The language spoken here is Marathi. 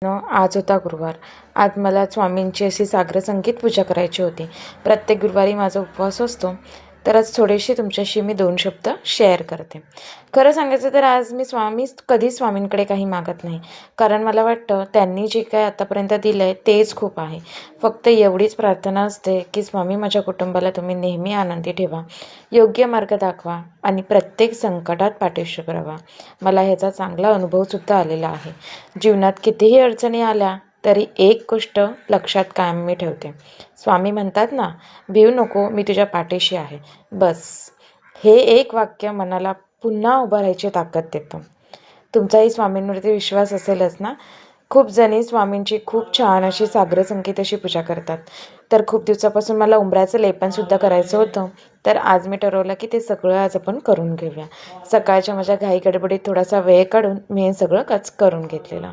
आज होता गुरुवार. आज मला स्वामींची अशी साग्र संगीत पूजा करायची होती. प्रत्येक गुरुवारी माझा उपवास असतो. तर आज थोडेसे तुमच्याशी मी 2 शब्द शेअर करते. खरं सांगायचं तर आज मी कधीच स्वामींकडे काही मागत नाही. कारण मला वाटतं त्यांनी जे काही आतापर्यंत दिलं आहे तेच खूप आहे. फक्त एवढीच प्रार्थना असते की स्वामी माझ्या कुटुंबाला तुम्ही नेहमी आनंदी ठेवा, योग्य मार्ग दाखवा आणि प्रत्येक संकटात पाठीशी राहावा. मला ह्याचा चांगला अनुभवसुद्धा आलेला आहे. जीवनात कितीही अडचणी आल्या तरी एक गोष्ट लक्षात कायम मी ठेवते. स्वामी म्हणतात ना, भिवू नको, मी तुझ्या पाठीशी आहे. बस हे एक वाक्य मनाला पुन्हा उभं राहायची ताकद देतं. तुमचाही स्वामींवरती विश्वास असेलच ना. खूप जणी स्वामींची खूप छान अशी साग्र संगीत अशी पूजा करतात. तर खूप दिवसापासून मला उंबराचं लेपनसुद्धा करायचं होतं. तर आज मी ठरवलं की ते सगळं आज आपण करून घेऊया. सकाळच्या माझ्या घाई गडबडीत थोडासा वेळ काढून मी हे सगळं करून घेतलेलं.